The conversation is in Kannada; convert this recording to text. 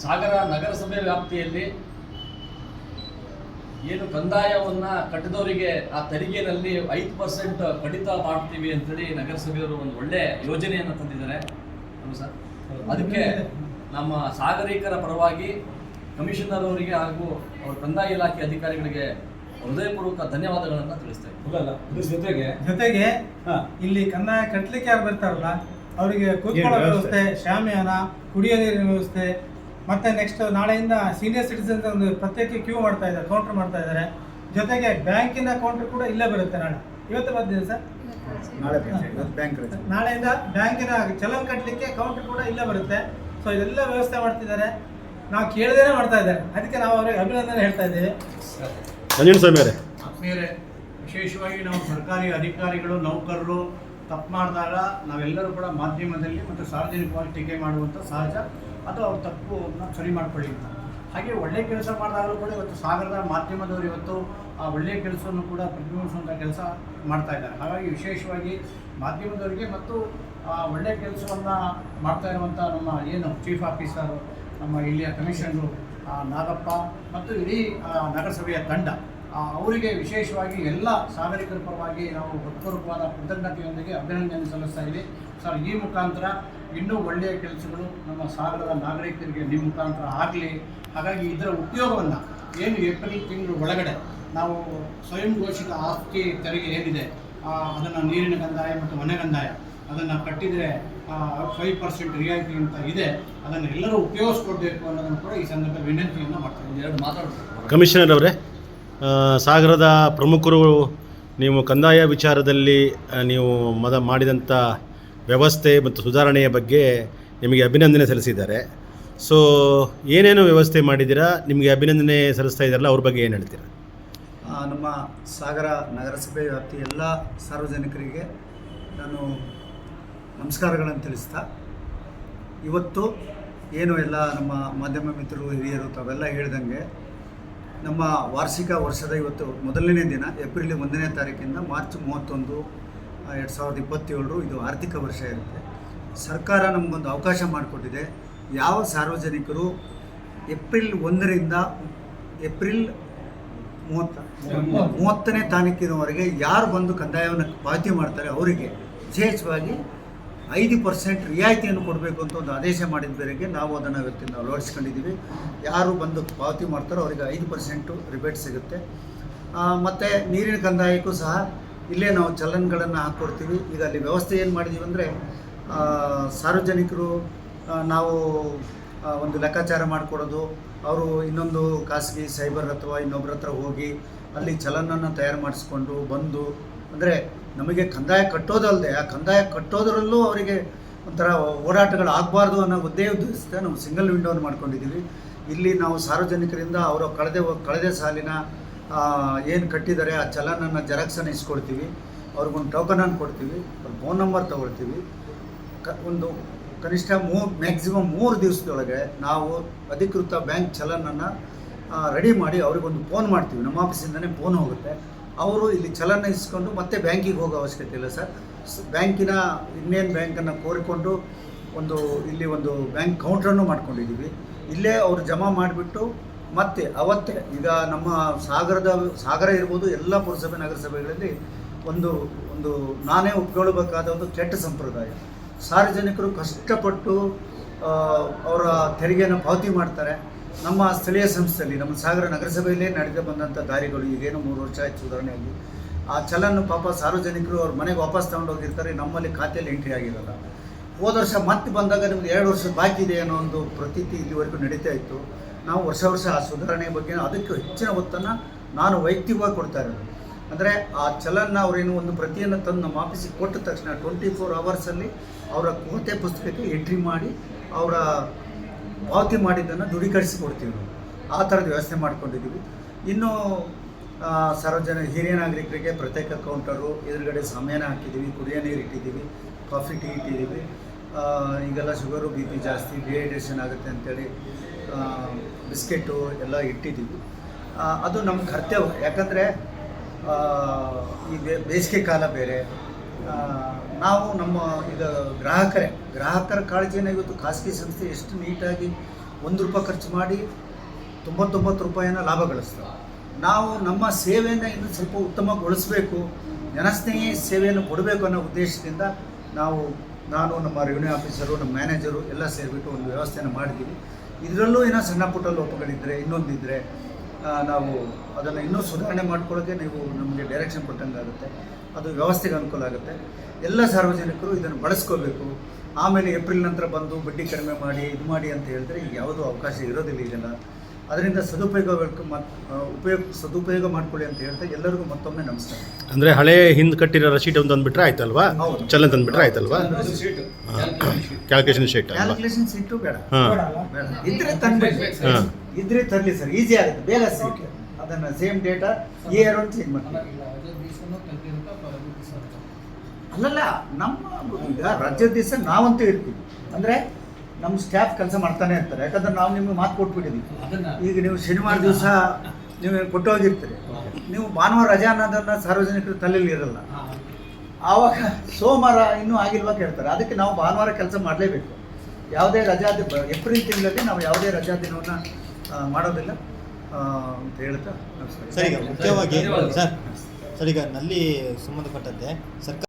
ಸಾಗರ ನಗರಸಭೆ ವ್ಯಾಪ್ತಿಯಲ್ಲಿ ಏನು ಕಂದಾಯವನ್ನು ಕಟ್ಟಿದವರಿಗೆ ಆ ತೆರಿಗೆಯಲ್ಲಿ 5% ಕಡಿತ ಮಾಡ್ತೀವಿ ಅಂತೇಳಿ ನಗರಸಭೆಯವರು ಒಂದು ಒಳ್ಳೆ ಯೋಜನೆಯನ್ನು ತಂದಿದ್ದಾರೆ ಸರ್. ಅದಕ್ಕೆ ನಮ್ಮ ಸಾಗರಿಕರ ಪರವಾಗಿ ಕಮಿಷನರ್ ಅವರಿಗೆ ಹಾಗೂ ಅವರ ಕಂದಾಯ ಇಲಾಖೆ ಅಧಿಕಾರಿಗಳಿಗೆ ಹೃದಯಪೂರ್ವಕ ಧನ್ಯವಾದಗಳನ್ನು ತಿಳಿಸ್ತೇವೆ. ಜೊತೆಗೆ ಇಲ್ಲಿ ಕಂದಾಯ ಕಟ್ಟಲಿಕ್ಕೆ ಯಾರು ಬರ್ತಾರಲ್ಲ ಅವರಿಗೆ ಕೂತ್ಕೊಳ್ಳೋ ವ್ಯವಸ್ಥೆ, ಶಾಮಿಯಾನ, ಕುಡಿಯೋ ನೀರಿನ ವ್ಯವಸ್ಥೆ, ಮತ್ತೆ ನೆಕ್ಸ್ಟ್ ನಾಳೆಯಿಂದ ಸೀನಿಯರ್ ಸಿಟಿಸನ್ಸ್ ಒಂದು ಪ್ರತ್ಯೇಕ ಕ್ಯೂ ಮಾಡ್ತಾ ಇದ್ದಾರೆ, ಕೌಂಟರ್ ಮಾಡ್ತಾ ಇದ್ದಾರೆ. ಜೊತೆಗೆ ಬ್ಯಾಂಕಿನ ಕೌಂಟರ್ ಕೂಡ ಇಲ್ಲೇ ಬರುತ್ತೆ. ಇವತ್ತು ಬರ್ತೀನಿ ಸರ್, ನಾಳೆಯಿಂದ ಬ್ಯಾಂಕಿನ ಚಲನ್ ಕಟ್ಟಲಿಕ್ಕೆ ಕೌಂಟರ್ ಕೂಡ ಇಲ್ಲೇ ಬರುತ್ತೆ. ಸೊ ಇದೆಲ್ಲ ವ್ಯವಸ್ಥೆ ಮಾಡ್ತಿದ್ದಾರೆ, ನಾವು ಕೇಳದೇನೆ ಮಾಡ್ತಾ ಇದ್ದಾರೆ. ಅದಕ್ಕೆ ನಾವು ಅವರಿಗೆ ಅಭಿನಂದನೆ ಹೇಳ್ತಾ ಇದ್ದೇವೆ. ಆತ್ಮೀಯರೇ, ವಿಶೇಷವಾಗಿ ನಾವು ಸರ್ಕಾರಿ ಅಧಿಕಾರಿಗಳು, ನೌಕರರು ತಪ್ಪು ಮಾಡಿದಾಗ ನಾವೆಲ್ಲರೂ ಕೂಡ ಮಾಧ್ಯಮದಲ್ಲಿ ಮತ್ತು ಸಾರ್ವಜನಿಕವಾಗಿ ಟೀಕೆ ಮಾಡುವಂಥ ಸಹಜ. ಅದು ಅವ್ರ ತಪ್ಪನ್ನು ಸರಿ ಮಾಡ್ಕೊಳ್ಳಿ ಅಂತ. ಹಾಗೆ ಒಳ್ಳೆಯ ಕೆಲಸ ಮಾಡಿದಾಗಲೂ ಕೂಡ ಇವತ್ತು ಸಾಗರದ ಮಾಧ್ಯಮದವರು ಇವತ್ತು ಆ ಒಳ್ಳೆಯ ಕೆಲಸವನ್ನು ಕೂಡ ಪ್ರತಿಬಿಂಬಿಸುವಂಥ ಕೆಲಸ ಮಾಡ್ತಾ ಇದ್ದಾರೆ. ಹಾಗಾಗಿ ವಿಶೇಷವಾಗಿ ಮಾಧ್ಯಮದವರಿಗೆ ಮತ್ತು ಒಳ್ಳೆಯ ಕೆಲಸವನ್ನು ಮಾಡ್ತಾ ಇರುವಂಥ ನಮ್ಮ ಏನು ಚೀಫ್ ಆಫೀಸರು, ನಮ್ಮ ಇಲ್ಲಿಯ ಕಮಿಷನರು ನಾಗಪ್ಪ ಮತ್ತು ಇಡೀ ನಗರಸಭೆಯ ತಂಡ, ಅವರಿಗೆ ವಿಶೇಷವಾಗಿ ಎಲ್ಲ ಸಾಗರಿಕರ ಪರವಾಗಿ ನಾವು ಹೃತ್ಪೂರ್ವಕವಾದ ಕೃತಜ್ಞತೆಯೊಂದಿಗೆ ಅಭಿನಂದನೆ ಸಲ್ಲಿಸ್ತಾ ಇದ್ದೀವಿ ಸರ್. ಈ ಮುಖಾಂತರ ಇನ್ನೂ ಒಳ್ಳೆಯ ಕೆಲಸಗಳು ನಮ್ಮ ಸಾಗರದ ನಾಗರಿಕರಿಗೆ ನಿಮ್ಮ ಮುಖಾಂತರ ಆಗಲಿ. ಹಾಗಾಗಿ ಇದರ ಉಪಯೋಗವನ್ನು ಏನು ಏಪ್ರಿಲ್ ತಿಂಗಳು ಒಳಗಡೆ ನಾವು ಸ್ವಯಂ ಘೋಷಿತ ಆಸ್ತಿ ತೆರಿಗೆ ಏನಿದೆ ಅದನ್ನು ನೀರಿನ ಕಂದಾಯ ಮತ್ತು ಮನೆ ಕಂದಾಯ ಅದನ್ನು ಕಟ್ಟಿದರೆ 5% ರಿಯಾಯಿತಿ ಅಂತ ಇದೆ, ಅದನ್ನು ಎಲ್ಲರೂ ಉಪಯೋಗಿಸ್ಕೊಡ್ಬೇಕು ಅನ್ನೋದನ್ನು ಕೂಡ ಈ ಸಂದರ್ಭದಲ್ಲಿ ವಿನಂತಿಯನ್ನು ಮಾಡ್ತಾರೆ. ಕಮಿಷನರ್ ಅವರೇ, ಸಾಗರದ ಪ್ರಮುಖರು ನೀವು ಕಂದಾಯ ವಿಚಾರದಲ್ಲಿ ನೀವು ಮಾಡಿದಂಥ ವ್ಯವಸ್ಥೆ ಮತ್ತು ಸುಧಾರಣೆಯ ಬಗ್ಗೆ ನಿಮಗೆ ಅಭಿನಂದನೆ ಸಲ್ಲಿಸಿದ್ದಾರೆ. ಸೊ ಏನೇನು ವ್ಯವಸ್ಥೆ ಮಾಡಿದ್ದೀರಾ, ನಿಮಗೆ ಅಭಿನಂದನೆ ಸಲ್ಲಿಸ್ತಾ ಇದ್ದಾರಲ್ಲ, ಅವ್ರ ಬಗ್ಗೆ ಏನು ಹೇಳ್ತೀರಾ? ನಮ್ಮ ಸಾಗರ ನಗರಸಭೆ ವ್ಯಾಪ್ತಿ ಎಲ್ಲ ಸಾರ್ವಜನಿಕರಿಗೆ ನಾನು ನಮಸ್ಕಾರಗಳನ್ನು ತಿಳಿಸ್ತಾ, ಇವತ್ತು ಏನು ಎಲ್ಲ ನಮ್ಮ ಮಾಧ್ಯಮ ಮಿತ್ರರು, ಹಿರಿಯರು ತಾವೆಲ್ಲ ಹೇಳ್ದಂಗೆ ನಮ್ಮ ವಾರ್ಷಿಕ ವರ್ಷದ ಇವತ್ತು ಮೊದಲನೇ ದಿನ ಏಪ್ರಿಲ್ 1ನೇ ತಾರೀಕಿಂದ ಮಾರ್ಚ್ 31, 2027 ಇದು ಆರ್ಥಿಕ ವರ್ಷ ಇರುತ್ತೆ. ಸರ್ಕಾರ ನಮಗೊಂದು ಅವಕಾಶ ಮಾಡಿಕೊಟ್ಟಿದೆ. ಯಾವ ಸಾರ್ವಜನಿಕರು ಏಪ್ರಿಲ್ 1ರಿಂದ ಏಪ್ರಿಲ್ 30ನೇ ತಾರೀಕಿನವರೆಗೆ ಯಾರು ಬಂದು ಕಂದಾಯವನ್ನು ಪಾವತಿ ಮಾಡ್ತಾರೆ ಅವರಿಗೆ ವಿಶೇಷವಾಗಿ 5% ರಿಯಾಯಿತಿಯನ್ನು ಕೊಡಬೇಕು ಅಂತ ಒಂದು ಆದೇಶ ಮಾಡಿದ ಮೇರೆಗೆ ನಾವು ಅದನ್ನು ಇವತ್ತಿನ ಅಳವಡಿಸ್ಕೊಂಡಿದ್ದೀವಿ. ಯಾರು ಬಂದು ಪಾವತಿ ಮಾಡ್ತಾರೋ ಅವರಿಗೆ 5% ರಿಬೇಟ್ ಸಿಗುತ್ತೆ. ಮತ್ತು ನೀರಿನ ಕಂದಾಯಕ್ಕೂ ಸಹ ಇಲ್ಲೇ ನಾವು ಚಲನ್ಗಳನ್ನು ಹಾಕ್ಕೊಡ್ತೀವಿ. ಈಗ ಅಲ್ಲಿ ವ್ಯವಸ್ಥೆ ಏನು ಮಾಡಿದ್ದೀವಿ ಅಂದರೆ, ಸಾರ್ವಜನಿಕರು ನಾವು ಒಂದು ಲೆಕ್ಕಾಚಾರ ಮಾಡಿಕೊಡೋದು, ಅವರು ಇನ್ನೊಂದು ಖಾಸಗಿ ಸೈಬರ್ ಅಥವಾ ಇನ್ನೊಬ್ಬರ ಹತ್ರ ಹೋಗಿ ಅಲ್ಲಿ ಚಲನನ್ನು ತಯಾರು ಮಾಡಿಸ್ಕೊಂಡು ಬಂದು, ಅಂದರೆ ನಮಗೆ ಕಂದಾಯ ಕಟ್ಟೋದಲ್ಲದೆ ಆ ಕಂದಾಯ ಕಟ್ಟೋದರಲ್ಲೂ ಅವರಿಗೆ ಒಂಥರ ಓಡಾಟಗಳು ಆಗಬಾರ್ದು ಅನ್ನೋ ಉದ್ದೇಶದಿಂದ ನಾವು ಸಿಂಗಲ್ ವಿಂಡೋವನ್ನು ಮಾಡ್ಕೊಂಡಿದ್ದೀವಿ. ಇಲ್ಲಿ ನಾವು ಸಾರ್ವಜನಿಕರಿಂದ ಅವರ ಕಳೆದ ಸಾಲಿನ ಏನು ಕಟ್ಟಿದ್ದಾರೆ ಆ ಚಲನನ್ನು ಜೆರಾಕ್ಸನ್ನು ಇಸ್ಕೊಡ್ತೀವಿ, ಅವ್ರಿಗೊಂದು ಟೋಕನನ್ನು ಕೊಡ್ತೀವಿ, ಅವ್ರ ಫೋನ್ ನಂಬರ್ ತೊಗೊಳ್ತೀವಿ. ಒಂದು ಕನಿಷ್ಠ ಮ್ಯಾಕ್ಸಿಮಮ್ 3 ದಿವಸದೊಳಗೆ ನಾವು ಅಧಿಕೃತ ಬ್ಯಾಂಕ್ ಚಲನನ್ನು ರೆಡಿ ಮಾಡಿ ಅವರಿಗೊಂದು ಫೋನ್ ಮಾಡ್ತೀವಿ. ನಮ್ಮ ಆಫೀಸಿಂದನೇ ಫೋನ್ ಹೋಗುತ್ತೆ. ಅವರು ಇಲ್ಲಿ ಚಲನ ಇಸ್ಕೊಂಡು ಮತ್ತೆ ಬ್ಯಾಂಕಿಗೆ ಹೋಗೋ ಅವಶ್ಯಕತೆ ಇಲ್ಲ ಸರ್. ಬ್ಯಾಂಕಿನ ಇಂಡಿಯನ್ ಬ್ಯಾಂಕನ್ನು ಕೋರಿಕೊಂಡು ಇಲ್ಲಿ ಒಂದು ಬ್ಯಾಂಕ್ ಕೌಂಟ್ರನ್ನು ಮಾಡ್ಕೊಂಡಿದ್ದೀವಿ. ಇಲ್ಲೇ ಅವರು ಜಮಾ ಮಾಡಿಬಿಟ್ಟು ಮತ್ತೆ ಅವತ್ತೇ, ಈಗ ನಮ್ಮ ಸಾಗರ ಇರ್ಬೋದು, ಎಲ್ಲ ಪುರಸಭೆ ನಗರಸಭೆಗಳಲ್ಲಿ ಒಂದು ನಾನೇ ಒಪ್ಕೊಳ್ಬೇಕಾದ ಒಂದು ಕೆಟ್ಟ ಸಂಪ್ರದಾಯ. ಸಾರ್ವಜನಿಕರು ಕಷ್ಟಪಟ್ಟು ಅವರ ತೆರಿಗೆಯನ್ನು ಪಾವತಿ ಮಾಡ್ತಾರೆ. ನಮ್ಮ ಸ್ಥಳೀಯ ಸಂಸ್ಥೆಯಲ್ಲಿ, ನಮ್ಮ ಸಾಗರ ನಗರಸಭೆಯಲ್ಲೇ ನಡೆದು ಬಂದಂಥ ದಾರಿಗಳು ಈಗೇನು 3 ವರ್ಷ ಆಯ್ತು ಸುಧಾರಣೆಯಾಗಿ. ಆ ಚಲನ್ನು ಪಾಪ ಸಾರ್ವಜನಿಕರು ಅವ್ರ ಮನೆಗೆ ವಾಪಸ್ ತಗೊಂಡೋಗಿರ್ತಾರೆ, ನಮ್ಮಲ್ಲಿ ಖಾತೆಯಲ್ಲಿ ಎಂಟ್ರಿ ಆಗಿರೋಲ್ಲ. ಹೋದ ವರ್ಷ ಮತ್ತೆ ಬಂದಾಗ ನಿಮ್ಗೆ 2 ವರ್ಷ ಬಾಕಿ ಇದೆ ಅನ್ನೋ ಒಂದು ಪ್ರತೀತಿ ಇಲ್ಲಿವರೆಗೂ ನಡೀತಾ ಇತ್ತು. ನಾವು ವರ್ಷ ಆ ಸುಧಾರಣೆ ಬಗ್ಗೆ ಅದಕ್ಕೆ ಹೆಚ್ಚಿನ ಒತ್ತನ್ನು ನಾನು ವೈಯಕ್ತಿಕವಾಗಿ ಕೊಡ್ತಾ ಇರೋದು. ಅಂದರೆ ಆ ಚಲನ್ನ ಅವರೇನು ಒಂದು ಪ್ರತಿಯನ್ನು ತಂದು ನಮ್ಮ ಆಫೀಸಿಗೆ ಕೊಟ್ಟ ತಕ್ಷಣ 24 ಅವರ್ಸಲ್ಲಿ ಅವರ ಖಾತೆ ಪುಸ್ತಕಕ್ಕೆ ಎಂಟ್ರಿ ಮಾಡಿ ಅವರ ಪಾವತಿ ಮಾಡಿದ್ದನ್ನು ದೃಢೀಕರಿಸಿ ಕೊಡ್ತೀವಿ. ನಾವು ಆ ಥರದ ವ್ಯವಸ್ಥೆ ಮಾಡ್ಕೊಂಡಿದ್ದೀವಿ. ಇನ್ನು ಹಿರಿಯ ನಾಗರಿಕರಿಗೆ ಪ್ರತ್ಯೇಕ ಕೌಂಟರು, ಎದುರುಗಡೆ ಶಾಮಿಯಾನ ಹಾಕಿದ್ದೀವಿ, ಕುಡಿಯೋ ನೀರು ಇಟ್ಟಿದ್ದೀವಿ, ಕಾಫಿ ಟೀ ಇಟ್ಟಿದ್ದೀವಿ. ಈಗೆಲ್ಲ ಶುಗರು BP ಜಾಸ್ತಿ, ಡಿಹೈಡ್ರೇಷನ್ ಆಗುತ್ತೆ ಅಂತೇಳಿ ಬಿಸ್ಕೆಟು ಎಲ್ಲ ಇಟ್ಟಿದ್ದೀವಿ. ಅದು ನಮ್ಮ ಕರ್ತವ್ಯ. ಯಾಕಂದರೆ ಈ ಬೇಸಿಗೆ ಕಾಲ ಬೇರೆ, ನಾವು ನಮ್ಮ ಈಗ ಗ್ರಾಹಕರ ಕಾಳಜಿಯನ್ನು ಇವತ್ತು ಖಾಸಗಿ ಸಂಸ್ಥೆ ಎಷ್ಟು ನೀಟಾಗಿ ರೂಪಾಯಿ ಖರ್ಚು ಮಾಡಿ 99 ರೂಪಾಯಿನ ಲಾಭ ಗಳಿಸ್ತಾರೆ. ನಾವು ನಮ್ಮ ಸೇವೆಯನ್ನು ಇನ್ನೂ ಸ್ವಲ್ಪ ಉತ್ತಮಗೊಳಿಸಬೇಕು, ಜನಸ್ನೇಹಿ ಸೇವೆಯನ್ನು ಕೊಡಬೇಕು ಅನ್ನೋ ಉದ್ದೇಶದಿಂದ ನಾನು ನಮ್ಮ ರೆವಿನ್ಯೂ ಆಫೀಸರು, ನಮ್ಮ ಮ್ಯಾನೇಜರು ಎಲ್ಲ ಸೇರಿಬಿಟ್ಟು ಒಂದು ವ್ಯವಸ್ಥೆಯನ್ನು ಮಾಡಿದ್ದೀವಿ. ಇದರಲ್ಲೂ ಏನೋ ಸಣ್ಣ ಪುಟ್ಟ ಲೋಪಗಳಿದ್ದರೆ, ಇನ್ನೊಂದಿದ್ದರೆ ನಾವು ಅದನ್ನು ಇನ್ನೂ ಸುಧಾರಣೆ ಮಾಡ್ಕೊಳ್ಳೋಕ್ಕೆ ನೀವು ನಮಗೆ ಡೈರೆಕ್ಷನ್ ಕೊಟ್ಟಂಗೆ ಆಗುತ್ತೆ. ಅದು ವ್ಯವಸ್ಥೆಗೆ ಅನುಕೂಲ ಆಗುತ್ತೆ. ಎಲ್ಲ ಸಾರ್ವಜನಿಕರು ಇದನ್ನು ಬಳಸ್ಕೋಬೇಕು. ಆಮೇಲೆ ಏಪ್ರಿಲ್ ನಂತರ ಬಂದು ಬಡ್ಡಿ ಕಡಿಮೆ ಮಾಡಿ ಇದು ಮಾಡಿ ಅಂತ ಹೇಳಿದ್ರೆ ಈಗ ಯಾವುದೂ ಅವಕಾಶ ಇರೋದಿಲ್ಲ ಈಗೆಲ್ಲ. ಅದರಿಂದ ಸದುಪಯೋಗ ಮಾಡ್ಕೊಳ್ಳಿ ಅಂತ ಹೇಳ್ತಾ ಎಲ್ಲರಿಗೂ ಮತ್ತೊಮ್ಮೆ ನಮಸ್ಕಾರ. ಅಂದರೆ ಹಳೆ ಹಿಂದೆ ಕಟ್ಟಿರೋ ರಸೀಟ್ ಒಂದು ತಂದುಬಿಟ್ರೆ ಆಯ್ತಲ್ವಾ? ಹೌದು. ಚಲನ್ ತಂದುಬಿಟ್ರೆ ಆಯ್ತಲ್ವಾ? ಕ್ಯಾಲ್ಕುಲೇಷನ್ ಶೀಟ್ ಅಲ್ವಾ? ಕ್ಯಾಲ್ಕುಲೇಷನ್ ಸೀಟು ಬೇಡ, ಹಾಂ, ಬೇಡ. ಇದ್ರೆ ತಂದ್ಬಿಡಿ, ಹಾಂ. ಇದ್ರೆ ತರಲಿ ಸರ್, ಈಸಿ ಆಗುತ್ತೆ, ಬೇಗ ಸಿಗುತ್ತೆ. ಅದನ್ನು ಸೇಮ್ ಡೇಟಾ ಇಯರ್ ಒಂದು ಚೇಂಜ್ ಮಾಡ್ತೀವಿ. ಅಲ್ಲಲ್ಲ, ನಮ್ಮ ಈಗ ರಜೆ ದಿವಸ ನಾವಂತೂ ಇರ್ತೀವಿ, ಅಂದರೆ ನಮ್ಮ ಸ್ಟಾಫ್ ಕೆಲಸ ಮಾಡ್ತಾನೆ ಇರ್ತಾರೆ. ಯಾಕಂದ್ರೆ ನಾವು ನಿಮಗೆ ಮಾತು ಕೊಟ್ಬಿಟ್ಟಿದ್ದೀವಿ. ಈಗ ನೀವು ಶನಿವಾರ ದಿವಸ ನೀವು ಕೊಟ್ಟೋಗಿರ್ತೀರಿ, ನೀವು ಭಾನುವಾರ ರಜಾ ಅನ್ನೋದನ್ನು ಸಾರ್ವಜನಿಕರು ತಲೆಯಲ್ಲಿ ಇರಲ್ಲ. ಆವಾಗ ಸೋಮವಾರ ಇನ್ನೂ ಆಗಿಲ್ವಾ ಕೇಳ್ತಾರೆ. ಅದಕ್ಕೆ ನಾವು ಭಾನುವಾರ ಕೆಲಸ ಮಾಡಲೇಬೇಕು. ಯಾವುದೇ ರಜಾ ಏಪ್ರಿಲ್ ತಿಂಗಳಲ್ಲಿ ನಾವು ಯಾವುದೇ ರಜಾ ದಿನವನ್ನು ಮಾಡೋದಿಲ್ಲ ಅಂತ ಹೇಳ್ತಾ ನಮಸ್ಕಾರ. ಸರ್, ಈಗ ಮುಖ್ಯವಾಗಿ ಸರ್ ಈಗ ನಲ್ಲಿ ಸಂಬಂಧಪಟ್ಟಂತೆ ಸರ್ಕಾರ